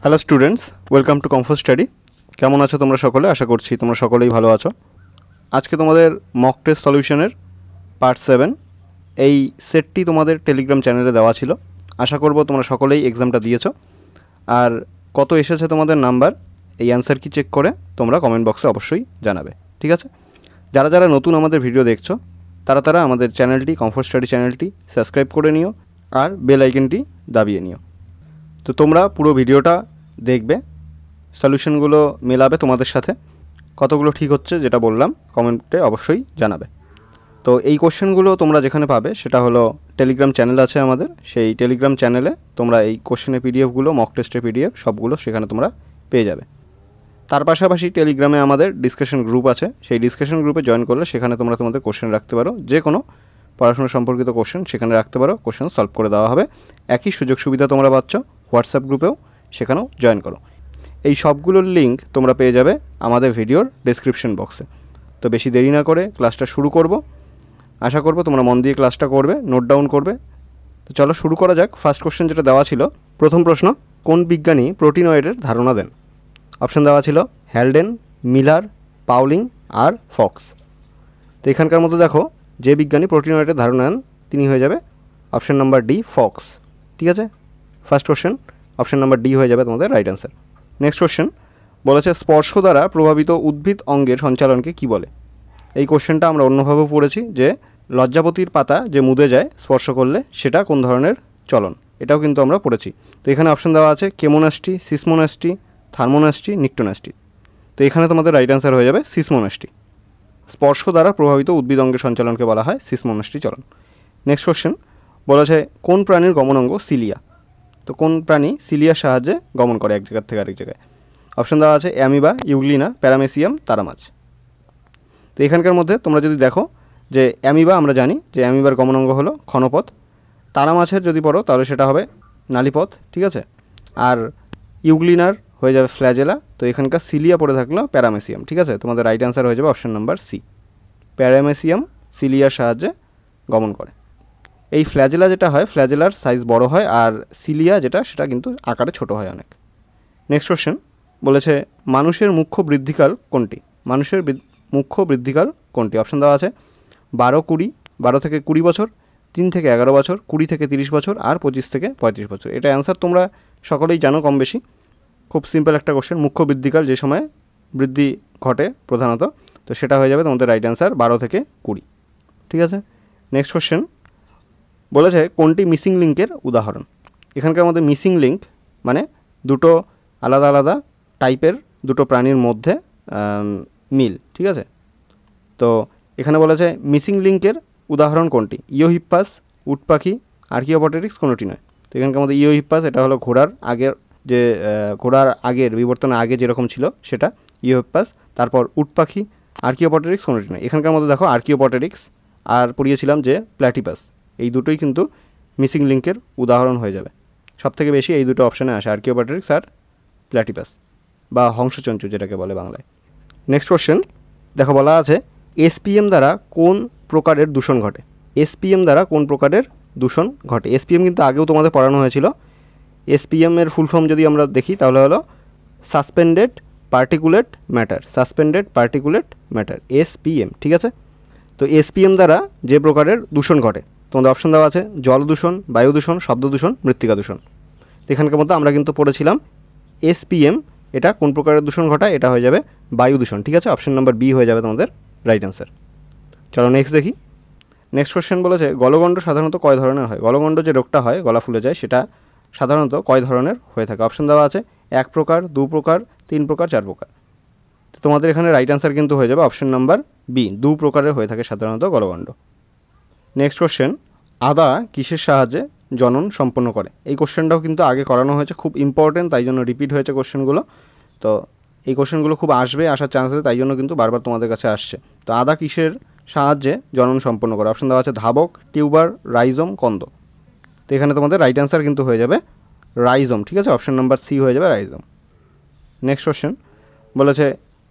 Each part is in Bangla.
Hello students, welcome to comfort study. কেমন আছো তোমরা সকলে? আশা করছি তোমরা সকলেই ভালো আছো। আজকে তোমাদের মক টেস্ট সলিউশনের পার্ট 7 এই সেটটি তোমাদের টেলিগ্রাম চ্যানেলে দেওয়া ছিল। আশা করব তোমরা সকলেই এক্সামটা দিয়েছো। আর কত এসেছে তোমাদের নাম্বার, এই অ্যান্সার কি চেক করে তোমরা কমেন্ট বক্সে অবশ্যই জানাবে, ঠিক আছে? যারা যারা নতুন আমাদের ভিডিও দেখছো তারা আমাদের চ্যানেলটি, কমফোর্ট স্টাডি চ্যানেলটি সাবস্ক্রাইব করে নিও আর বেল আইকনটি দাবিয়ে নিও। তো তোমরা পুরো ভিডিওটা দেখবে, সলিউশনগুলো মেলাবে তোমাদের সাথে, কতগুলো ঠিক হচ্ছে যেটা বললাম কমেন্টে অবশ্যই জানাবে। তো এই কোশ্চেনগুলো তোমরা যেখানে পাবে সেটা হলো টেলিগ্রাম চ্যানেল আছে আমাদের, সেই টেলিগ্রাম চ্যানেলে তোমরা এই কোশ্চেনের পিডিএফগুলো, মক টেস্টের পিডিএফ সবগুলো সেখানে তোমরা পেয়ে যাবে। তার পাশাপাশি টেলিগ্রামে আমাদের ডিসকাশন গ্রুপ আছে, সেই ডিসকাশন গ্রুপে জয়েন করলে সেখানে তোমরা তোমাদের কোশ্চেন রাখতে পারো, যে কোনো পড়াশোনা সম্পর্কিত কোশ্চেন সেখানে রাখতে পারো, কোশ্চেন সলভ করে দেওয়া হবে। একই সুযোগ সুবিধা তোমরা পাচ্ছ হোয়াটসঅ্যাপ গ্রুপেও, সেখানেও জয়েন করো। এই সবগুলোর লিঙ্ক তোমরা পেয়ে যাবে আমাদের ভিডিওর ডেসক্রিপশন বক্সে। তো বেশি দেরি না করে ক্লাসটা শুরু করব। আশা করব তোমরা মন দিয়ে ক্লাসটা করবে, নোট ডাউন করবে। তো চলো শুরু করা যাক। ফার্স্ট কোশ্চেন যেটা দেওয়া ছিল, প্রথম প্রশ্ন, কোন বিজ্ঞানী প্রোটিনয়েডের ধারণা দেন? অপশান দেওয়া ছিল হ্যালডেন, মিলার, পাউলিং আর ফক্স। তো এখানকার মধ্যে দেখো, যে বিজ্ঞানী প্রোটিনয়েডের ধারণা দেন তিনি হয়ে যাবে অপশান নাম্বার ডি, ফক্স। ঠিক আছে, first question option number D হয়ে যাবে তোমাদের রাইট অ্যান্সার। নেক্সট কোশ্চেন বলেছে, স্পর্শ দ্বারা প্রভাবিত উদ্ভিদ অঙ্গের সঞ্চালনকে কি বলে? এই কোশ্চেনটা আমরা অন্যভাবেও পড়েছি, যে লজ্জাপতির পাতা যে মুদে যায় স্পর্শ করলে, সেটা কোন ধরনের চলন, এটাও কিন্তু আমরা পড়েছি। তো এখানে অপশান দেওয়া আছে কেমোনাস্টি, সিসমোনাস্টি, থার্মোনাস্টি, নিক্টোনাস্টি। তো এখানে তোমাদের রাইট অ্যান্সার হয়ে যাবে সিসমোনাস্টি। স্পর্শ দ্বারা প্রভাবিত উদ্ভিদ অঙ্গের সঞ্চালনকে বলা হয় সিসমোনাস্টি চলন। নেক্সট কোশ্চেন বলেছে, কোন প্রাণীর গমনাঙ্গ সিলিয়া? তো কোন প্রাণী সিলিয়ার সাহায্যে গমন করে এক জায়গার থেকে আরেক জায়গায়? অপশান দেওয়া আছে অ্যামিবা, ইউগ্লিনা, প্যারামেসিয়াম, তারামাছ। তো এখানকার মধ্যে তোমরা যদি দেখো, যে অ্যামিবা আমরা জানি যে অ্যামিবার গমনাঙ্গ হলো ক্ষণপথ, তারামাছের যদি পড়ো তাহলে সেটা হবে নালীপথ, ঠিক আছে? আর ইউগ্লিনার হয়ে যাবে ফ্ল্যাজেলা। তো এখানকার সিলিয়া পড়ে থাকলো প্যারামেসিয়াম, ঠিক আছে? তোমাদের রাইট অ্যান্সার হয়ে যাবে অপশান নাম্বার সি, প্যারামেসিয়াম সিলিয়ার সাহায্যে গমন করে। এই ফ্ল্যাজেলা যেটা হয়, ফ্ল্যাজেলার সাইজ বড় হয়, আর সিলিয়া যেটা সেটা কিন্তু আকারে ছোট হয় অনেক। নেক্সট কোশ্চেন বলেছে, মানুষের মুখ্য বৃদ্ধিকাল কোনটি? মানুষের মুখ্য বৃদ্ধিকাল কোনটি? অপশান দেওয়া আছে 12 থেকে 20 বছর, 3 থেকে 11 বছর, 20 থেকে 30 বছর, আর 25 থেকে 35 বছর। এটা অ্যান্সার তোমরা সকলেই জানো কম বেশি, খুব সিম্পল একটা কোশ্চেন। মুখ্য বৃদ্ধিকাল যে সময় বৃদ্ধি ঘটে প্রধানত, তো সেটা হয়ে যাবে তোমাদের রাইট অ্যান্সার 12 থেকে 20, ঠিক আছে? নেক্সট কোশ্চেন বলেছে, কোনটি মিসিং লিঙ্কের উদাহরণ? এখানকার মধ্যে মিসিং লিঙ্ক মানে দুটো আলাদা আলাদা টাইপের দুটো প্রাণীর মধ্যে মিল, ঠিক আছে? তো এখানে বলেছে মিসিং লিঙ্কের উদাহরণ কোনটি? ইওহিপ্পাস, উট পাখি, আর্কিওপটেরিক্স কোনোটি নয়। তো এখানকার মধ্যে ইওহিপ্পাস, এটা হলো ঘোড়ার আগের যে ঘোড়ার আগের বিবর্তনের আগে যেরকম ছিল সেটা ইওহিপ্পাস। তারপর উট পাখি, আর্কিওপটেরিক্স কোনোটি নয়। এখানকার মধ্যে দেখো আর্কিওপটেরিক্স আর পড়িয়েছিলাম যে প্ল্যাটিপাস, এই দুটোই কিন্তু মিসিং লিঙ্কের উদাহরণ হয়ে যাবে। সবথেকে বেশি এই দুটো অপশানে আসে, আর্কিওপটেরিক্স আর প্ল্যাটিপাস বা হংসচঞ্চু যেটাকে বলে বাংলায়। নেক্সট কোশ্চেন দেখো, বলা আছে এসপিএম দ্বারা কোন প্রকারের দূষণ ঘটে? এসপিএম দ্বারা কোন প্রকারের দূষণ ঘটে? এসপিএম কিন্তু আগেও তোমাদের পড়ানো হয়েছিল। এসপিএম এর ফুল ফর্ম যদি আমরা দেখি তাহলে হলো suspended particulate matter, suspended particulate matter, SPM, ঠিক আছে? তো এসপিএম দ্বারা যে প্রকারের দূষণ ঘটে, তোমাদের অপশান দেওয়া আছে জল দূষণ, বায়ু দূষণ, শব্দ দূষণ, মৃত্তিকা দূষণ। তো এখানকার মধ্যে আমরা কিন্তু পড়েছিলাম এসপিএম এটা কোন প্রকারের দূষণ ঘটায়, এটা হয়ে যাবে বায়ু দূষণ, ঠিক আছে? অপশান নাম্বার বি হয়ে যাবে তোমাদের রাইট অ্যান্সার। চলো নেক্সট দেখি। নেক্সট কোশ্চেন বলেছে, গলগণ্ড সাধারণত কয় ধরনের হয়? গলগণ্ড যে রোগটা হয়, গলা ফুলে যায়, সেটা সাধারণত কয় ধরনের হয়ে থাকে? অপশান দেওয়া আছে 1 প্রকার, 2 প্রকার, 3 প্রকার, 4 প্রকার। তো তোমাদের এখানে রাইট অ্যান্সার কিন্তু হয়ে যাবে অপশান নাম্বার বি, 2 প্রকারের হয়ে থাকে সাধারণত গলগণ্ড। নেক্সট কোশ্চেন, আদা কিসের সাহায্যে জনন সম্পন্ন করে? এই কোশ্চেনটাও কিন্তু আগে করানো হয়েছে, খুব ইম্পর্টেন্ট, তাই জন্য রিপিট হয়েছে কোশ্চেনগুলো। তো এই কোশ্চেনগুলো খুব আসার চান্স আছে, তাই জন্য কিন্তু বারবার তোমাদের কাছে আসছে। তো আদা কিসের সাহায্যে জনন সম্পন্ন করে? অপশান দেওয়া আছে ধাবক, টিউবার, রাইজোম, কন্দ। তো এখানে তোমাদের রাইট অ্যান্সার কিন্তু হয়ে যাবে রাইজোম, ঠিক আছে? অপশান নাম্বার সি হয়ে যাবে রাইজোম। নেক্সট কোশ্চেন বলেছে,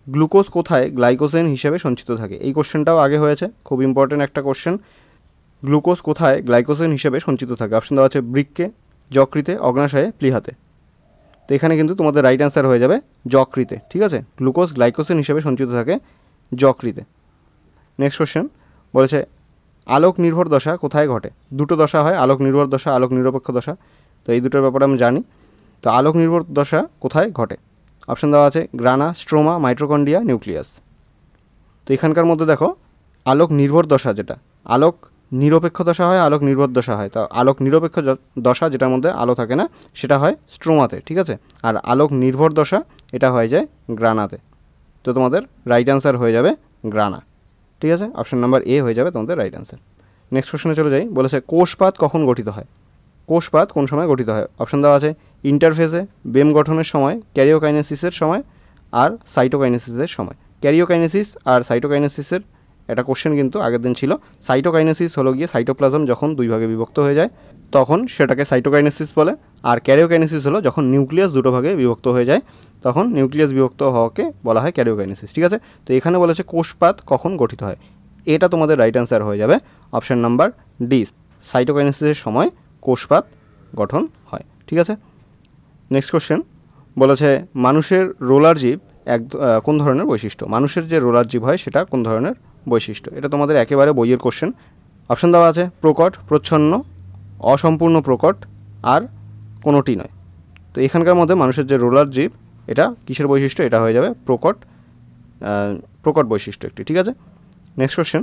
গ্লুকোজ কোথায় গ্লাইকোজেন হিসেবে সঞ্চিত থাকে? এই কোশ্চেনটাও আগে হয়েছে, খুব ইম্পর্টেন্ট একটা কোশ্চেন। গ্লুকোজ কোথায় গ্লাইকোজেন হিসেবে সঞ্চিত থাকে? অপশান দেওয়া আছে বৃক্কে, যকৃতে, অগ্নাশয়ে, প্লীহাতে। তো এখানে কিন্তু তোমাদের রাইট অ্যান্সার হয়ে যাবে যকৃতে। ঠিক আছে, গ্লুকোজ গ্লাইকোজেন হিসেবে সঞ্চিত থাকে যকৃতে। নেক্সট কোশ্চেন বলেছে আলোক নির্ভর দশা কোথায় ঘটে? দুটো দশা হয়, আলোক নির্ভর দশা, আলোক নিরপেক্ষ দশা। তো এই দুটোর ব্যাপারে আমি জানি। তো আলোক নির্ভর দশা কোথায় ঘটে? অপশান দেওয়া আছে গ্রানা, স্ট্রোমা, মাইটোকন্ড্রিয়া, নিউক্লিয়াস। তো এখানকার মধ্যে দেখো আলোক নির্ভর দশা, যেটা আলোক নিরপেক্ষ দশা হয়, আলোক নির্ভর দশা হয়। তো আলোক নিরপেক্ষ দশা যেটার মধ্যে আলো থাকে না সেটা হয় স্ট্রোমাতে। ঠিক আছে, আর আলোক নির্ভর দশা এটা হয়ে যায় গ্রানাতে। তো তোমাদের রাইট অ্যান্সার হয়ে যাবে গ্রানা। ঠিক আছে, অপশান নাম্বার এ হয়ে যাবে তোমাদের রাইট অ্যান্সার। নেক্সট কোশ্চেনে চলে যাই। বলেছে কোষপাত কখন গঠিত হয়? কোষপাত কোন সময় গঠিত হয়? অপশান দেওয়া আছে ইন্টারফেসে, বেম গঠনের সময়, ক্যারিওকাইনেসিসের সময়, আর সাইটোকাইনেসিসের সময়। ক্যারিওকাইনেসিস আর সাইটোকাইনেসিসের একটা কোশ্চেন কিন্তু আগের দিন ছিল। সাইটোকাইনেসিস হলো গিয়ে সাইটোপ্লাজম যখন দুই ভাগে বিভক্ত হয়ে যায় তখন সেটাকে সাইটোকাইনেসিস বলে, আর ক্যারিওকাইনেসিস হলো যখন নিউক্লিয়াস দুটো ভাগে বিভক্ত হয়ে যায় তখন নিউক্লিয়াস বিভক্ত হওয়াকে বলা হয় ক্যারিওকাইনেসিস। ঠিক আছে, তো এখানে বলেছে কোষপাত কখন গঠিত হয়, এটা তোমাদের রাইট অ্যান্সার হয়ে যাবে অপশান নাম্বার ডি, সাইটোকাইনেসিসের সময় কোষপাত গঠন হয়। ঠিক আছে, নেক্সট কোশ্চেন বলেছে মানুষের রোলার জীব কোন ধরনের বৈশিষ্ট্য? মানুষের যে রোলার জীব হয় সেটা কোন ধরনের বৈশিষ্ট্য? এটা তোমাদের একেবারে বইয়ের কোশ্চেন। অপশান দেওয়া আছে প্রকট, প্রচ্ছন্ন, অসম্পূর্ণ প্রকট, আর কোনোটি নয়। তো এখানকার মধ্যে মানুষের যে রোলার জীব এটা কিসের বৈশিষ্ট্য? এটা হয়ে যাবে প্রকট বৈশিষ্ট্য একটি। ঠিক আছে, নেক্সট কোশ্চেন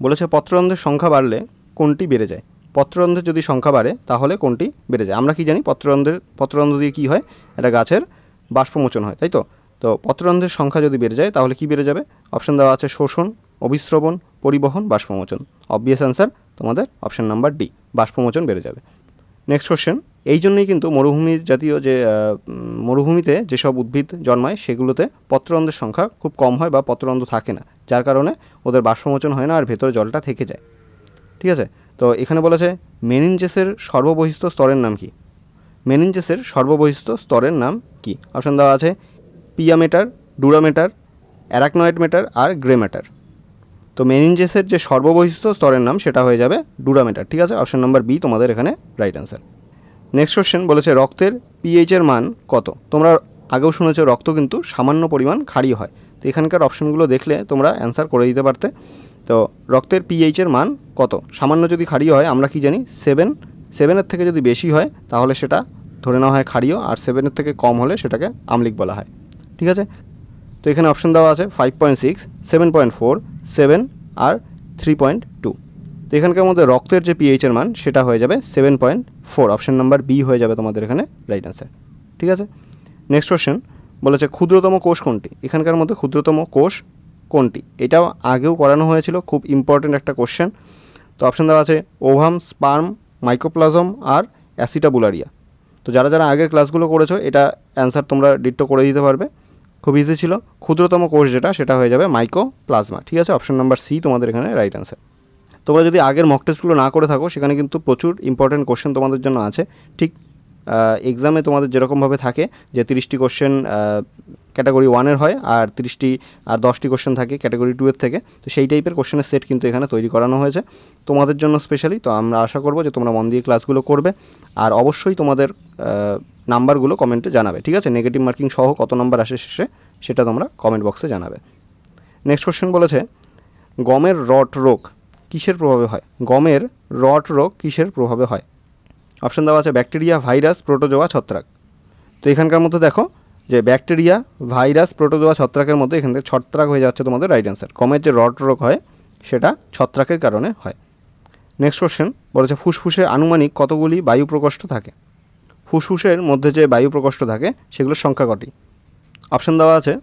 বলেছে পত্ররন্ধ্রের সংখ্যা বাড়লে কোনটি বেড়ে যায়? পত্ররন্ধ্রের যদি সংখ্যা বাড়ে তাহলে কোনটি বেড়ে যায়? আমরা কি জানি পত্ররন্ধ্র দিয়ে কী হয়? একটা গাছের বাষ্পমোচন হয়, তাই তো? তো পত্ররন্ধ্রের সংখ্যা যদি বেড়ে যায় তাহলে কি বেড়ে যাবে? অপশান দেওয়া আছে শোষণ, অভিস্রবণ, পরিবহন, বাষ্পমোচন। অবভিয়াস অ্যান্সার তোমাদের অপশান নাম্বার ডি, বাষ্পমোচন বেড়ে যাবে। নেক্সট কোশ্চেন এই জন্যই কিন্তু মরুভূমির জাতীয় যে মরুভূমিতে যেসব উদ্ভিদ জন্মায় সেগুলোতে পত্ররন্ধ্রের সংখ্যা খুব কম হয় বা পত্ররন্ধ্র থাকে না, যার কারণে ওদের বাষ্পমোচন হয় না আর ভেতরে জলটা থেকে যায়। ঠিক আছে, তো এখানে বলেছে মেনিনজেসের সর্ববহিস্থ স্তরের নাম কি? মেনিনজেসের সর্ববহিস্থ স্তরের নাম কি? অপশান দেওয়া আছে pia matter, dura matter, arachnoid matter, আর গ্রে ম্যাটার। তো মেনিনজেসের যে সর্ববহিস্থ স্তরের নাম সেটা হয়ে যাবে ডুরা ম্যাটার। ঠিক আছে, অপশান নাম্বার বি তোমাদের এখানে রাইট অ্যান্সার। নেক্সট কোশ্চেন বলেছে রক্তের পিএইচের মান কত? তোমরা আগেও শুনেছো রক্ত কিন্তু সামান্য পরিমাণ ক্ষারীয় হয়। তো এখানকার অপশানগুলো দেখলে তোমরা অ্যান্সার করে দিতে পারতে। তো রক্তের পিএইচের মান কত? সামান্য যদি ক্ষারীয় হয় আমরা কি জানি 7 থেকে যদি বেশি হয় তাহলে সেটা ধরে নেওয়া হয় ক্ষারীয়, আর 7 থেকে কম হলে সেটাকে আম্লিক বলা হয়। ঠিক আছে, তো এখানে অপশান দেওয়া আছে 5.6, 7.4, 7 আর 3.2। তো এখানকার মধ্যে রক্তের যে পিএইচের মান সেটা হয়ে যাবে 7.4, অপশান নাম্বার বি হয়ে যাবে তোমাদের এখানে রাইট অ্যান্সার। ঠিক আছে, নেক্সট কোশ্চেন বলেছে ক্ষুদ্রতম কোষ কোনটি? এখানকার মধ্যে ক্ষুদ্রতম কোষ কোনটি? এটাও আগেও করানো হয়েছিল, খুব ইম্পর্টেন্ট একটা কোশ্চেন। তো অপশান দেওয়া আছে ওভাম, স্পার্ম, মাইকোপ্লাজম, আর অ্যাসিটাবুলারিয়া। তো যারা যারা আগের ক্লাসগুলো করেছো এটা অ্যান্সার তোমরা ডিট্টো করে দিতে পারবে, খুব ইজি ছিল। ক্ষুদ্রতম কোষ যেটা সেটা হয়ে যাবে মাইকোপ্লাজমা। ঠিক আছে, অপশান নাম্বার সি তোমাদের এখানে রাইট অ্যান্সার। তোমরা যদি আগের মক টেস্টগুলো না করে থাকো সেখানে কিন্তু প্রচুর ইম্পর্টেন্ট কোশ্চেন তোমাদের জন্য আছে। ঠিক এক্সামে তোমাদের যেরকমভাবে থাকে যে 30টি কোশ্চেন ক্যাটাগরি 1-এর হয় আর 10টি কোশ্চেন থাকে ক্যাটাগরি 2-এর থেকে, তো সেই টাইপের কোশ্চেনের সেট কিন্তু এখানে তৈরি করানো হয়েছে তোমাদের জন্য স্পেশালি। তো আমরা আশা করব যে তোমরা মন দিয়ে ক্লাসগুলো করবে, আর অবশ্যই তোমাদের নাম্বারগুলো কমেন্টে জানাবে। ঠিক আছে, নেগেটিভ মার্কিং সহ কত নাম্বার আসে শেষে সেটা তোমরা কমেন্ট বক্সে জানাবে। নেক্সট কোশ্চেন বলেছে গমের রট রোগ কিসের প্রভাবে হয়? গমের রট রোগ কিসের প্রভাবে হয়? অপশান দেওয়া আছে ব্যাকটেরিয়া, ভাইরাস, প্রোটোজোয়া, ছত্রাক। তো এখানকার মধ্যে দেখো যে ব্যাকটেরিয়া, ভাইরাস, প্রোটোজোয়া, ছত্রাকের মধ্যে এখান থেকে ছত্রাক হয়ে যাচ্ছে তোমাদের রাইট অ্যান্সার। গমের যে রট রোগ হয় সেটা ছত্রাকের কারণে হয়। নেক্সট কোশ্চেন বলেছে ফুসফুসে আনুমানিক কতগুলি বায়ু প্রকোষ্ঠ থাকে? ফুসফুসের মধ্যে যে বায়ু প্রকোষ্ঠ থাকে সেগুলোর সংখ্যা কটি? অপশান দেওয়া আছে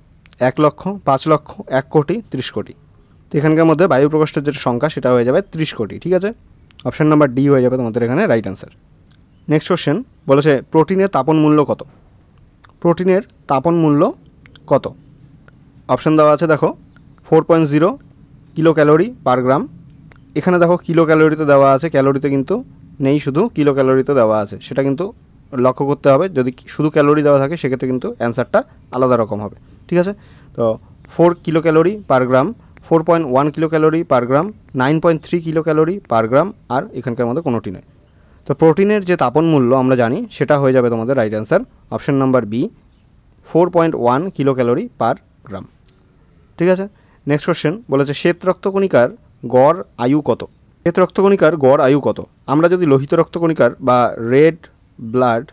1 লক্ষ, 5 লক্ষ, 1 কোটি, 30 কোটি। তো এখানকার মধ্যে বায়ু প্রকোষ্ঠের যে সংখ্যা সেটা হয়ে যাবে 30 কোটি। ঠিক আছে, অপশান নাম্বার ডি হয়ে যাবে তোমাদের এখানে রাইট অ্যান্সার। নেক্সট কোশ্চেন বলেছে প্রোটিনের তাপন মূল্য কত? প্রোটিনের তাপন মূল্য কত? অপশান দেওয়া আছে দেখো 4.0 কিলো ক্যালোরি পার গ্রাম। এখানে দেখো কিলো ক্যালোরিতে দেওয়া আছে, ক্যালোরিতে কিন্তু নেই, শুধু কিলো ক্যালোরিতে দেওয়া আছে, সেটা কিন্তু লক্ষ্য করতে হবে। যদি শুধু ক্যালোরি দেওয়া থাকে সেক্ষেত্রে কিন্তু অ্যান্সারটা আলাদা রকম হবে। ঠিক আছে, তো 4 কিলো ক্যালোরি পার গ্রাম, 4.1 কিলো ক্যালোরি পার গ্রাম, 9.3 কিলো ক্যালোরি পার গ্রাম, আর এখানকার মধ্যে কোনোটি নয়। তো প্রোটিনের যে তাপন মূল্য আমরা জানি সেটা হয়ে যাবে তোমাদের right answer option number B 4.1 kilo calorie per gram. ঠিক আছে, নেক্সট কোশ্চেন বলেছে শ্বেত রক্তকণিকার গড় আয়ু কত? শ্বেত রক্তকণিকার গড় আয়ু কত? আমরা যদি লোহিত রক্তকণিকার বা রেড ব্লাড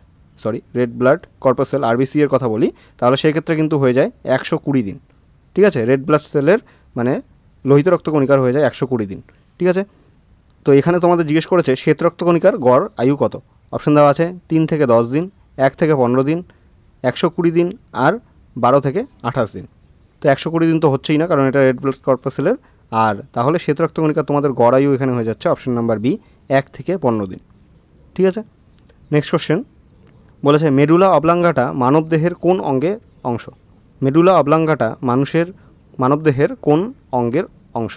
কর্পাসেল আরবিসি এর কথা বলি তাহলে সেই ক্ষেত্রে কিন্তু হয়ে যায় 120 দিন। ঠিক আছে, রেড ব্লাড সেলের মানে লোহিত রক্তকণিকার হয়ে যায় 120 দিন। ঠিক আছে, তো এখানে তোমাদের জিজ্ঞেস করেছে শ্বেত রক্তকণিকার গড় আয়ু কত? অপশন দেওয়া আছে 3 থেকে 10 দিন, 1 থেকে 15 দিন, 120 দিন আর 12 থেকে 28 দিন। তো 120 দিন তো হচ্ছেই না, কারণ এটা রেড ব্লাড কর্পাসেলের। আর তাহলে শ্বেত রক্তকণিকার তোমাদের গড় আয়ু এখানে হয়ে যাচ্ছে অপশন নাম্বার বি 1 থেকে 15 দিন। ঠিক আছে, নেক্সট কোশ্চেন বলেছে মেডুলা অবলাঙ্গাটা মানবদেহের কোন অঙ্গের অংশ? মেডুলা অবলাঙ্গাটা মানবদেহের কোন অঙ্গের অংশ?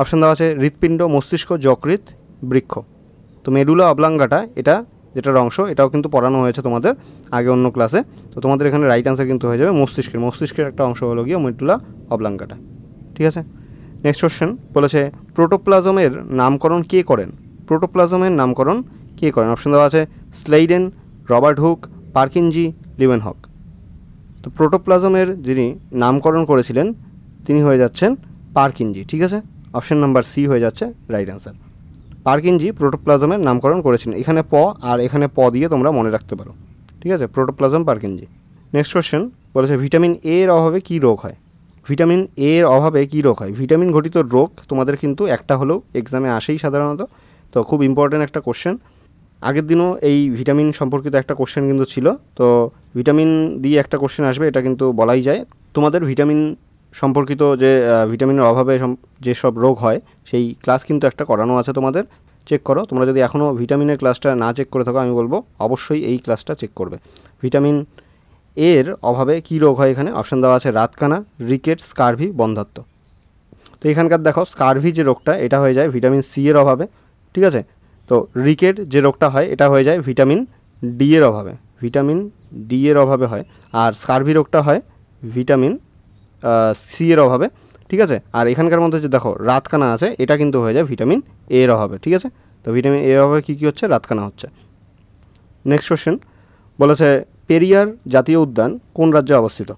অপশন দেওয়া আছে হৃৎপিণ্ড, মস্তিষ্ক, যকৃৎ, বৃক্ষ। তো মেডুলা অবলাঙ্গাটা এটা যেটার অংশ, এটাও কিন্তু পড়ানো হয়েছে তোমাদের আগে অন্য ক্লাসে। তো তোমাদের এখানে রাইট অ্যান্সার কিন্তু হয়ে যাবে মস্তিষ্কের একটা অংশ হলো গিয়ে মেডুলা অবলাঙ্গাটা। ঠিক আছে, নেক্সট কোশ্চেন বলেছে প্রোটোপ্লাজমের নামকরণ কে করেন? প্রোটোপ্লাজমের নামকরণ কে করেন? অপশন দেওয়া আছে স্লেইডেন, রবার্ট হুক, পার্কিনজি, লিউয়েনহক। তো প্রোটোপ্লাজমের যিনি নামকরণ করেছিলেন তিনি হয়ে যাচ্ছেন পার্কিনজি। ঠিক আছে, অপশন নাম্বার সি হয়ে যাচ্ছে রাইট অ্যান্সার। পার্কিনজি প্রোটোপ্লাজমের নামকরণ করেছিলেন। এখানে প আর এখানে প দিয়ে তোমরা মনে রাখতে পারো। ঠিক আছে, প্রোটোপ্লাজম পার্কিনজি। নেক্সট কোশ্চেন বলেছে ভিটামিন এ এর অভাবে কী রোগ হয়? ভিটামিন এ এর অভাবে কী রোগ হয়? ভিটামিন ঘটিত রোগ তোমাদের কিন্তু একটা হলেও এক্সামে আসেই সাধারণত। তো খুব ইম্পর্ট্যান্ট একটা কোশ্চেন। আগের দিনও এই ভিটামিন সম্পর্কিত একটা কোশ্চেন কিন্তু ছিল। তো ভিটামিন দিয়ে একটা কোশ্চেন আসবে এটা কিন্তু বলাই যায়। তোমাদের ভিটামিন সম্পর্কিত যে ভিটামিনের অভাবে যেসব রোগ হয় সেই ক্লাস কিন্তু একটা করানো আছে, তোমাদের চেক করো। তোমরা যদি এখনও ভিটামিনের ক্লাসটা না চেক করে থাকো আমি বলবো অবশ্যই এই ক্লাসটা চেক করবে। ভিটামিন এর অভাবে কী রোগ হয়? এখানে অপশান দেওয়া আছে রাতকানা, রিকেট, স্কারভি, বন্ধ্যাত্ব। তো এখানকার দেখো স্কারভি যে রোগটা এটা হয়ে যায় ভিটামিন সি এর অভাবে। ঠিক আছে, তো রিকেট যে রোগটা হয় এটা হয়ে যায় ভিটামিন ডি এর অভাবে। ভিটামিন ডি এর অভাবে হয়। আর স্কারভি রোগটা হয় ভিটামিন সি এর অভাবে। ঠিক আছে, আর এখানকার মধ্যে যে দেখো রাতকানা আছে এটা কিন্তু হয়ে যায় ভিটামিন এ এর অভাবে। ঠিক আছে, তো ভিটামিন এ এর অভাবে কী কী হচ্ছে? রাতকানা হচ্ছে। নেক্সট কোশ্চেন বলেছে পেরিয়ার জাতীয় উদ্যান কোন রাজ্যে অবস্থিত?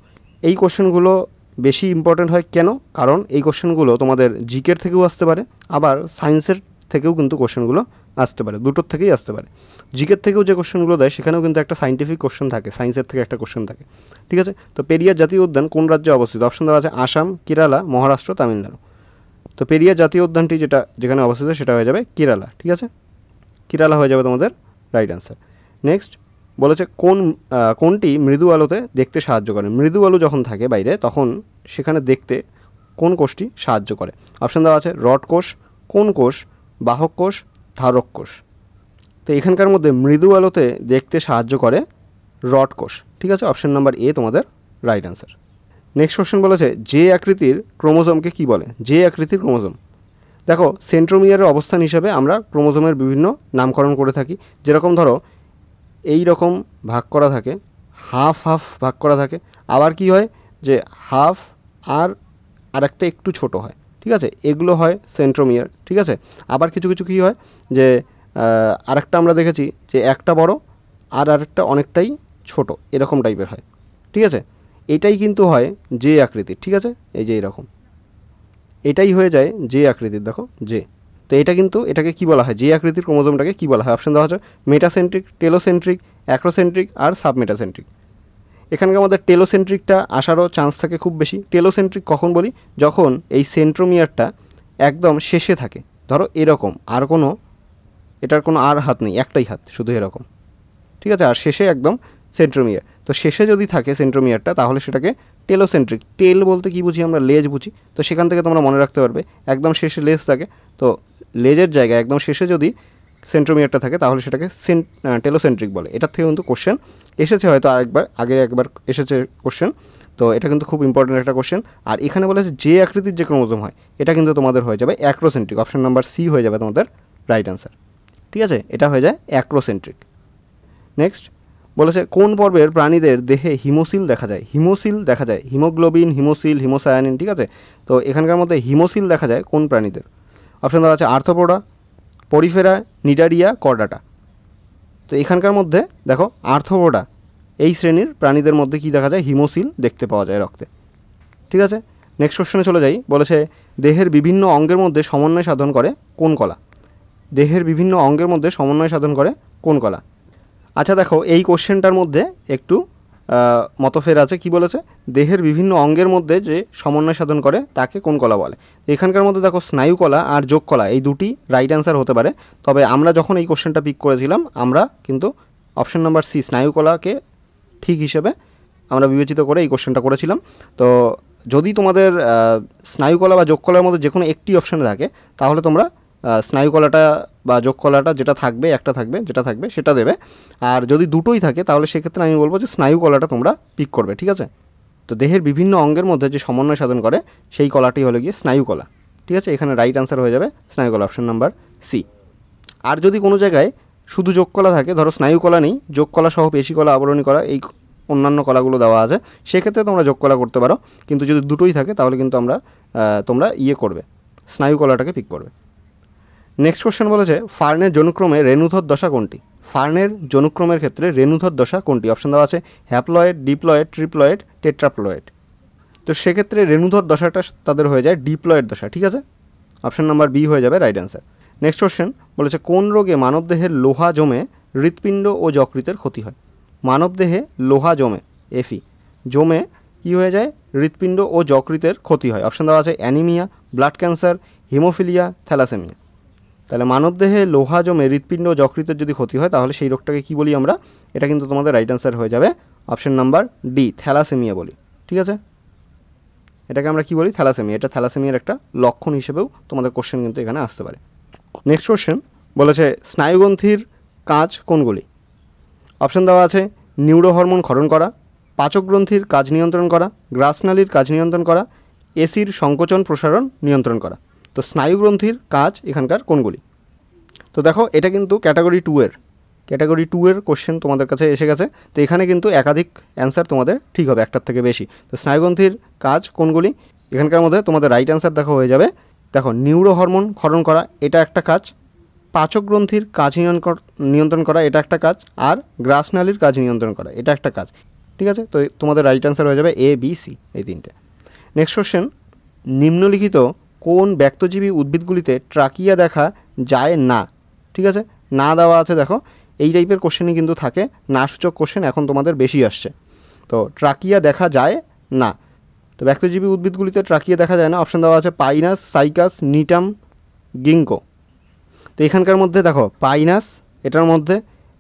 এই কোশ্চেনগুলো বেশি ইম্পর্ট্যান্ট হয় কেন? কারণ এই কোশ্চেনগুলো তোমাদের জিকের থেকেও আসতে পারে, আবার সায়েন্সের থেকেও কিন্তু কোশ্চেনগুলো আসতে পারে, দুটোর থেকেই আসতে পারে। জিকের থেকেও যে কোশ্চেনগুলো দেয় সেখানেও কিন্তু একটা সাইন্টিফিক কোশ্চেন থাকে, সায়েন্সের থেকে একটা কোশ্চেন থাকে। ঠিক আছে, তো পেরিয়ার জাতীয় উদ্যান কোন রাজ্যে অবস্থিত? অপশন দেওয়া আছে আসাম, কেরালা, মহারাষ্ট্র, তামিলনাড়ু। তো পেরিয়ার জাতীয় উদ্যানটি যেখানে অবস্থিত সেটা হয়ে যাবে কেরালা। ঠিক আছে, কেরালা হয়ে যাবে তোমাদের রাইট অ্যান্সার। নেক্সট বলেছে কোনটি মৃদু আলোতে দেখতে সাহায্য করে? মৃদু আলো যখন থাকে বাইরে তখন সেখানে দেখতে কোন কোষটি সাহায্য করে? অপশান দেওয়া আছে রড কোষ, কোন কোষ, বাহক কোষ, ধারক কোষ। তো এখানকার মধ্যে মৃদু আলোতে দেখতে সাহায্য করে রড কোষ। ঠিক আছে, অপশান নাম্বার এ তোমাদের রাইট অ্যান্সার। নেক্সট কোশ্চেন বলেছে যে আকৃতির ক্রোমোজোমকে কি বলে? যে আকৃতির ক্রোমোজোম, দেখো সেন্ট্রোমিয়ারের অবস্থান হিসাবে আমরা ক্রোমোজোমের বিভিন্ন নামকরণ করে থাকি। যেরকম ধরো এই রকম ভাগ করা থাকে, হাফ হাফ ভাগ করা থাকে, আবার কি হয় যে হাফ আর একটা একটু ছোট হয়। ঠিক আছে, এগুলো হয় সেন্ট্রোমিয়ার। ঠিক আছে, আবার কিছু কিছু কী হয় যে আরেকটা আমরা দেখেছি যে একটা বড় আর আরেকটা অনেকটাই ছোট, এরকম টাইপের হয়। ঠিক আছে, এটাই কিন্তু হয় যে আকৃতির। ঠিক আছে, এই যে এরকম এটাই হয়ে যায় যে আকৃতির, দেখো যে। তো এটাকে কি বলা হয়? যে আকৃতির ক্রোমোজোমটাকে কি বলা হয়? অপশন দেওয়া হচ্ছে মেটাসেন্ট্রিক, টেলোসেন্ট্রিক, অ্যাক্রোসেন্ট্রিক আর সাবমেটাসেন্ট্রিক। এখানকার আমাদের টেলোসেন্ট্রিকটা আসারও চান্স থাকে খুব বেশি। টেলোসেন্ট্রিক কখন বলি? যখন এই সেন্ট্রোমিয়ারটা একদম শেষে থাকে, ধরো এরকম, আর এটার কোনো আর হাত নেই, একটাই হাত শুধু এরকম। ঠিক আছে, আর শেষে একদম সেন্ট্রোমিয়ার। তো শেষে যদি থাকে সেন্ট্রোমিয়ারটা তাহলে সেটাকে টেলোসেন্ট্রিক। টেল বলতে কী বুঝি? আমরা লেজ বুঝি। তো সেখান থেকে তোমরা মনে রাখতে পারবে একদম শেষে লেজ থাকে, তো লেজের জায়গায় একদম শেষে যদি সেন্ট্রোমিয়ারটা থাকে তাহলে সেটাকে টেলোসেন্ট্রিক বলে। এটার থেকে কিন্তু কোশ্চেন এসেছে, হয়তো আগে একবার এসেছে কোশ্চেন। তো এটা কিন্তু খুব ইম্পর্ট্যান্ট একটা কোশ্চেন। আর এখানে বলেছে যে আকৃতির যে ক্রোমোজোম হয় এটা কিন্তু তোমাদের হয়ে যাবে অ্যাক্রোসেন্ট্রিক। অপশন নাম্বার সি হয়ে যাবে তোমাদের রাইট অ্যান্সার। ঠিক আছে, এটা হয়ে যায় অ্যাক্রোসেন্ট্রিক। নেক্সট বলেছে কোন পর্বের প্রাণীদের দেহে হিমোসিল দেখা যায়? হিমোসিল দেখা যায়, হিমোগ্লোবিন, হিমোসিল, হিমোসায়ানিন। ঠিক আছে, তো এখানকার মধ্যে হিমোসিল দেখা যায় কোন প্রাণীদের? অপশন দেওয়া আছে আর্থ্রোপোডা, পরিফেরা, নিডারিয়া, কর্ডাটা। তো এখানকার মধ্যে দেখো আর্থ্রোপোডা এই শ্রেণীর প্রাণীদের মধ্যে কি দেখা যায়, হিমোসিল দেখতে পাওয়া যায় রক্তে। ঠিক আছে, নেক্সট কোশ্চেনে চলে যাই। বলেছে দেহের বিভিন্ন অঙ্গের মধ্যে সমন্বয় সাধন করে কোন কলা? দেহের বিভিন্ন অঙ্গের মধ্যে সমন্বয় সাধন করে কোন কলা? আচ্ছা দেখো, এই কোশ্চেনটার মধ্যে একটু মতফের আছে। কি বলেছে, দেহের বিভিন্ন অঙ্গের মধ্যে যে সমন্বয় সাধন করে তাকে কোন কলা বলে? এখানকার মধ্যে দেখো স্নায়ু কলা আর যোগ কলা এই দুটি রাইট অ্যান্সার হতে পারে। তবে আমরা যখন এই কোশ্চেনটা পিক করেছিলাম আমরা কিন্তু অপশন নাম্বার সি স্নায়ু কলাকে ঠিক হিসেবে আমরা বিবেচিত করে এই কোশ্চেনটা করেছিলাম। তো যদি তোমাদের স্নায়ু কলা বা যোগ কলার মধ্যে যে কোনো একটি অপশানে থাকে তাহলে তোমরা স্নায়ু কলাটা বা যোগ কলাটা যেটা থাকবে, একটা থাকবে যেটা থাকবে সেটা দেবে। আর যদি দুটোই থাকে তাহলে সেক্ষেত্রে আমি বলবো যে স্নায়ু কলাটা তোমরা পিক করবে। ঠিক আছে, তো দেহের বিভিন্ন অঙ্গের মধ্যে যে সমন্বয় সাধন করে সেই কলাটি হলো গিয়ে স্নায়ু কলা। ঠিক আছে, এখানে রাইট অ্যান্সার হয়ে যাবে স্নায়ু কলা, অপশন নাম্বার সি। আর যদি কোনো জায়গায় শুধু যোগ কলা থাকে, ধরো স্নায়ু কলা নেই, যোগ কলা সহ পেশি কলা, আবরণী কলা, এই অন্যান্য কলাগুলো দেওয়া আছে, সেক্ষেত্রে তোমরা যোগ কলা করতে পারো। কিন্তু যদি দুটোই থাকে তাহলে কিন্তু তোমরা করবে, স্নায়ু কলাটাকে পিক করবে। নেক্সট কোশ্চেন বলেছে ফার্নের জনুক্রমে রেণুধর দশা কোনটি? ফার্নের জনুক্রমের ক্ষেত্রে রেণুধর দশা কোনটি? অপশন দেওয়া আছে হ্যাপ্লয়েড, ডিপ্লয়েড, ট্রিপ্লয়েড, টেট্রাপ্লয়েড। তো সেক্ষেত্রে রেণুধর দশাটা তাদের হয়ে যায় ডিপ্লয়েড দশা। ঠিক আছে, অপশন নাম্বার বি হয়ে যাবে রাইট অ্যান্সার। নেক্সট কোশ্চেন বলেছে কোন রোগে মানবদেহের লোহা জমে হৃৎপিণ্ড ও যকৃতের ক্ষতি হয়? মানবদেহে লোহা জমে কী হয়ে যায়, হৃৎপিণ্ড ও যকৃতের ক্ষতি হয়। অপশন দেওয়া আছে anaemia, blood cancer, haemophilia, thalassaemia. তাহলে মানবদেহে লোহা জমে হৃৎপিণ্ড ও যকৃতের যদি ক্ষতি হয় তাহলে সেই রোগটাকে কী বলি আমরা? এটা কিন্তু তোমাদের রাইট অ্যান্সার হয়ে যাবে অপশন নাম্বার ডি, থ্যালাসেমিয়া বলি। ঠিক আছে, এটাকে আমরা কী বলি? থ্যালাসেমিয়া। এটা থ্যালাসেমিয়ার একটা লক্ষণ হিসেবেও তোমাদের কোশ্চেন কিন্তু এখানে আসতে পারে। নেক্সট কোশ্চেন বলেছে স্নায়ুগ্রন্থির কাজ কোনগুলি? অপশন দেওয়া আছে নিউরো হরমোন ক্ষরণ করা, পাচক গ্রন্থির কাজ নিয়ন্ত্রণ করা, গ্রাসনালীর কাজ নিয়ন্ত্রণ করা, এসির সংকোচন প্রসারণ নিয়ন্ত্রণ করা। তো স্নায়ুগ্রন্থির কাজ এখানকার কোনগুলি? তো দেখো এটা কিন্তু ক্যাটাগরি 2 এর কোশ্চেন তোমাদের কাছে এসে গেছে। তো এখানে কিন্তু একাধিক অ্যান্সার তোমাদের ঠিক হবে, একটার থেকে বেশি। তো স্নায়ুগ্রন্থির কাজ কোনগুলি? এখানকার মধ্যে তোমাদের রাইট অ্যান্সার দেখো হয়ে যাবে, দেখো নিউরো হরমোন ক্ষরণ করা এটা একটা কাজ, পাচক গ্রন্থির কাজ নিয়ন্ত্রণ করা এটা একটা কাজ, আর গ্রাসনালীর কাজ নিয়ন্ত্রণ করা এটা একটা কাজ। ঠিক আছে, তো তোমাদের রাইট অ্যান্সার হয়ে যাবে এ, বি, সি, এই তিনটে। নেক্সট কোশ্চেন, নিম্নলিখিত কোন ব্যক্তজীবী উদ্ভিদগুলিতে ট্রাকিয়া দেখা যায় না? ঠিক আছে, না দেওয়া আছে। দেখো এই টাইপের কোশ্চেনই কিন্তু থাকে, না সূচক কোশ্চেন এখন তোমাদের বেশি আসছে। তো ট্রাকিয়া দেখা যায় না, তো ব্যক্তজীবী উদ্ভিদগুলিতে ট্রাকিয়া দেখা যায় না। অপশন দেওয়া আছে পাইনাস, সাইকাস, নিটাম, গিঙ্কো। তো এখানকার মধ্যে দেখো পাইনাস, এটার মধ্যে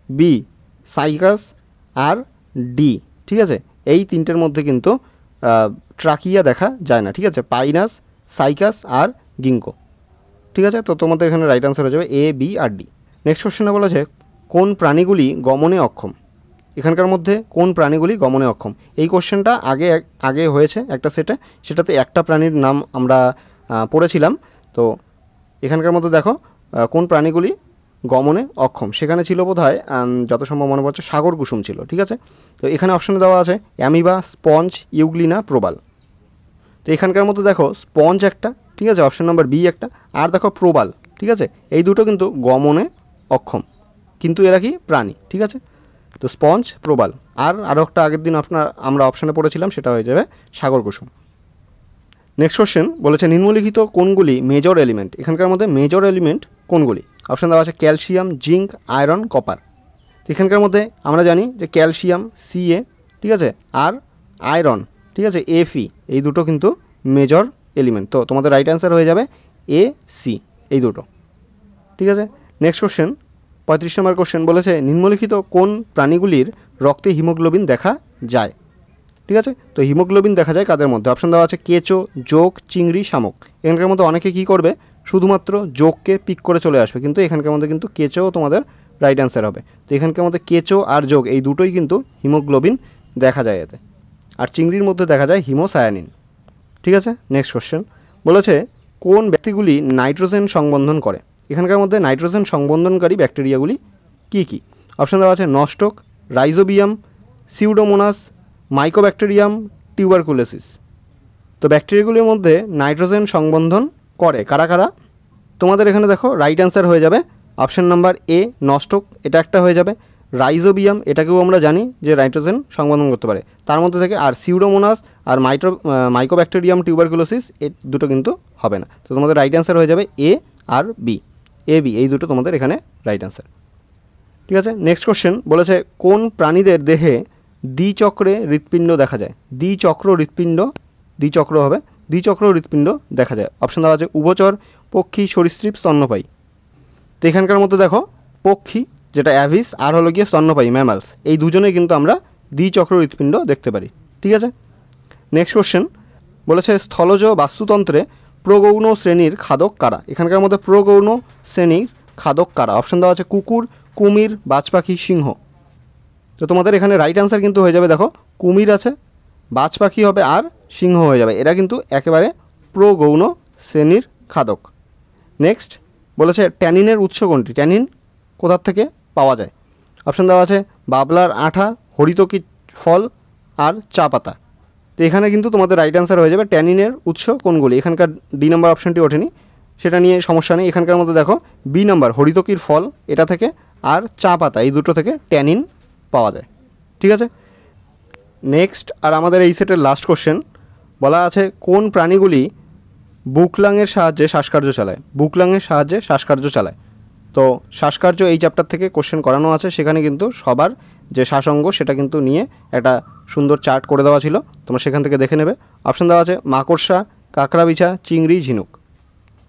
বি সাইকাস আর ডি। ঠিক আছে, এই তিনটের মধ্যে কিন্তু ট্রাকিয়া দেখা যায় না। ঠিক আছে, পাইনাস, সাইকাস আর গিঙ্কো। ঠিক আছে, তো তোমাদের এখানে রাইট আনসার হয়ে যাবে এ, বি আর ডি। নেক্সট কোশ্চেনে বলেছে কোন প্রাণীগুলি গমনে অক্ষম? এখানকার মধ্যে কোন প্রাণীগুলি গমনে অক্ষম? এই কোশ্চেনটা আগে হয়েছে একটা সেটে, সেটাতে একটা প্রাণীর নাম আমরা পড়েছিলাম। তো এখানকার মধ্যে দেখো কোন প্রাণীগুলি গমনে অক্ষম, সেখানে ছিল বোধহয় যত সম্ভব মনে পড়ছে সাগর কুসুম ছিল। ঠিক আছে, তো এখানে অপশানে দেওয়া আছে অ্যামিবা, স্পঞ্জ, ইউগ্লিনা, প্রবাল। তো এখানকার মধ্যে দেখো স্পঞ্জ একটা, ঠিক আছে, অপশান নাম্বার বি একটা, আর দেখো প্রবাল। ঠিক আছে, এই দুটো কিন্তু গমনে অক্ষম, কিন্তু এরা কি প্রাণী। ঠিক আছে, তো স্পঞ্জ, প্রবাল, আরও একটা আগের দিন আমরা অপশানে পড়েছিলাম সেটা হয়ে যাবে সাগর কুসুম। নেক্সট কোশ্চেন বলেছে নিম্নলিখিত কোনগুলি মেজর এলিমেন্ট? এখানকার মধ্যে মেজর এলিমেন্ট কোনগুলি? অপশান দেওয়া আছে ক্যালসিয়াম, জিঙ্ক, আয়রন, কপার। এখানকার মধ্যে আমরা জানি যে ক্যালসিয়াম Ca, ঠিক আছে, আর আয়রন, ঠিক আছে, Fe, এই দুটো কিন্তু মেজর এলিমেন্ট। তো তোমাদের রাইট অ্যান্সার হয়ে যাবে এ, সি, এই দুটো। ঠিক আছে, নেক্সট কোশ্চেন 35 নম্বর কোশ্চেন বলেছে নিম্নলিখিত কোন প্রাণীগুলির রক্তে হিমোগ্লোবিন দেখা যায়? ঠিক আছে, তো হিমোগ্লোবিন দেখা যায় কাদের মধ্যে? অপশান দেওয়া আছে কেঁচো, যোগ, চিংড়ি, শামুক। এখানকার মধ্যে অনেকে কী করবে, শুধুমাত্র যোগকে পিক করে চলে আসবে, কিন্তু এখানকার মধ্যে কিন্তু কেঁচোও তোমাদের রাইট অ্যান্সার হবে। তো এখানকার মধ্যে কেঁচো আর যোগ এই দুটোই কিন্তু হিমোগ্লোবিন দেখা যায় এতে, আর চিংড়ির মধ্যে দেখা যায় হিমোসায়ানিন। ঠিক আছে, নেক্সট কোশ্চেন বলেছে কোন ব্যক্তিগুলি নাইট্রোজেন সংবন্ধন করে? এখানকার মধ্যে নাইট্রোজেন সংবন্ধনকারী ব্যাকটেরিয়াগুলি কী কী? অপশান দেওয়া আছে নস্টক, রাইজোবিয়াম, সিউডোমোনাস, মাইকোব্যাকটেরিয়াম, টিউবারকুলোসিস। তো ব্যাকটেরিয়াগুলির মধ্যে নাইট্রোজেন সংবন্ধন করে কারা কারা? তোমাদের এখানে দেখো রাইট অ্যান্সার হয়ে যাবে অপশান নাম্বার এ, নস্টক, এটা একটা হয়ে যাবে। রাইজোবিয়াম, এটাকেও আমরা জানি যে নাইট্রোজেন সংবন্ধন করতে পারে। তার মধ্যে থেকে আর সিউডোমোনাস আর মাইকোব্যাকটেরিয়াম টিউবারকুলোসিস এই দুটো কিন্তু হবে না। তো তোমাদের রাইট অ্যান্সার হয়ে যাবে এ আর বি, এ বি এই দুটো তোমাদের এখানে রাইট অ্যান্সার। ঠিক আছে, নেক্সট কোশ্চেন বলেছে কোন প্রাণীদের দেহে দ্বিচক্রে হৃৎপিণ্ড দেখা যায়? দ্বিচক্র হৃৎপিণ্ড, দ্বিচক্র হবে, দ্বিচক্র হৃৎপিণ্ড দেখা যায়। অপশান দেওয়া আছে উভচর, পক্ষী, সরীসৃপ, স্তন্যপায়ী। তো এখানকার মধ্যে দেখো পক্ষী যেটা অ্যাভিস আর হলো গিয়ে স্তন্যপায়ী ম্যামালস, এই দুজনেই কিন্তু আমরা দ্বিচক্র হৃৎপিণ্ড দেখতে পারি। ঠিক আছে, নেক্সট কোশ্চেন বলেছে স্থলজ বাস্তুতন্ত্রে প্রগৌণ শ্রেণীর খাদক কারা? এখানকার মধ্যে প্রগৌণ শ্রেণীর খাদক কারা? অপশান দেওয়া আছে কুকুর, কুমির, বাজ পাখি, সিংহ। তো তোমাদের এখানে রাইট অ্যান্সার কিন্তু হয়ে যাবে, দেখো কুমির আছে, বাজ পাখি হবে আর সিংহ হয়ে যাবে। এরা কিন্তু একেবারে প্রগৌণ শ্রেণীর খাদক। নেক্সট বলেছে ট্যানিনের উৎস কোনটি? ট্যানিন কোথার থেকে পাওয়া যায়? অপশান দেওয়া আছে বাবলার আঠা, হরিতকি ফল আর চা পাতা। তো এখানে কিন্তু তোমাদের রাইট অ্যান্সার হয়ে যাবে ট্যানিনের উৎস কোনগুলি। এখানকার ডি নাম্বার অপশানটি ওঠেনি, সেটা নিয়ে সমস্যা নেই। এখানকার মধ্যে দেখো বি নাম্বার হরিতকির ফল এটা থেকে আর চা পাতা এই দুটো থেকে ট্যানিন পাওয়া যায়। ঠিক আছে, নেক্সট আর আমাদের এই সেটের লাস্ট কোশ্চেন বলা আছে কোন প্রাণীগুলি বুকলাংয়ের সাহায্যে শ্বাসকার্য চালায়? বুকলাংয়ের সাহায্যে শ্বাসকার্য চালায়। তো শ্বাসকার্য এই চ্যাপ্টার থেকে কোশ্চেন করানো আছে, সেখানে কিন্তু সবার যে শ্বাসঙ্গ সেটা কিন্তু নিয়ে একটা সুন্দর চার্ট করে দেওয়া ছিল, তোমরা সেখান থেকে দেখে নেবে। অপশান দেওয়া আছে মাকড়সা, কাঁকড়াবিছা, চিংড়ি, ঝিনুক।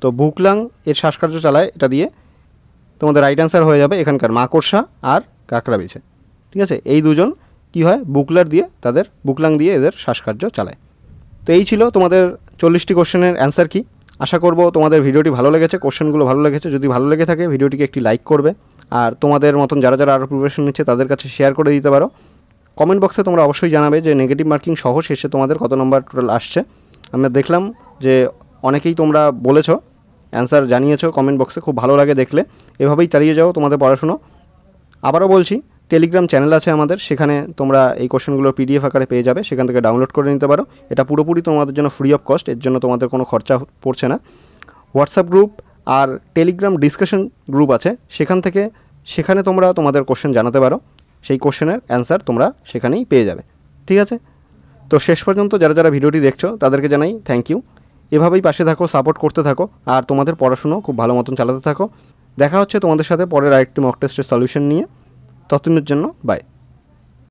তো বুকলাং এর শ্বাসকার্য চালায় এটা দিয়ে, তোমাদের রাইট অ্যান্সার হয়ে যাবে এখানকার মাকড়সা আর কাঁকড়াবিছা। ঠিক আছে, এই দুজন কি হয় বুকলার দিয়ে তাদের বুকলাং দিয়ে এদের শ্বাসকার্য চালায়। তো এই ছিল তোমাদের 40টি কোশ্চেনের অ্যান্সার কি। আশা করব তোমাদের ভিডিওটি ভালো লেগেছে, কোশ্চেনগুলো ভালো লেগেছে। যদি ভালো লেগে থাকে ভিডিওটিকে একটি লাইক করবে, আর তোমাদের মতন যারা যারা আরও প্রিপারেশন নিচ্ছে তাদের কাছে শেয়ার করে দিতে পারো। কমেন্ট বক্সে তোমরা অবশ্যই জানাবে যে নেগেটিভ মার্কিং সহ শেষে তোমাদের কত নম্বর টোটাল আসছে। আমরা দেখলাম যে অনেকেই তোমরা বলেছো, অ্যান্সার জানিয়েছো কমেন্ট বক্সে, খুব ভালো লাগে দেখলে। এভাবেই চালিয়ে যাও তোমাদের পড়াশুনো। আবারও বলছি টেলিগ্রাম চ্যানেল আছে আমাদের, সেখানে তোমরা এই কোশ্চেনগুলোর পিডিএফ আকারে পেয়ে যাবে, সেখান থেকে ডাউনলোড করে নিতে পারো। এটা পুরোপুরি তোমাদের জন্য ফ্রি অফ কস্ট, এর জন্য তোমাদের কোনো খরচা পড়ছে না। হোয়াটসঅ্যাপ গ্রুপ আর টেলিগ্রাম ডিসকাশন গ্রুপ আছে, সেখানে তোমরা তোমাদের কোশ্চেন জানাতে পারো, সেই কোশ্চেনের অ্যান্সার তোমরা সেখানেই পেয়ে যাবে। ঠিক আছে, তো শেষ পর্যন্ত যারা যারা ভিডিওটি দেখছো তাদেরকে জানাই থ্যাংক ইউ। এভাবেই পাশে থাকো, সাপোর্ট করতে থাকো, আর তোমাদের পড়াশুনো খুব ভালো মতন চালাতে থাকো। দেখা হচ্ছে তোমাদের সাথে পরের আরেকটি মক টেস্টের সলিউশন নিয়ে। ততদিনের জন্য বাই।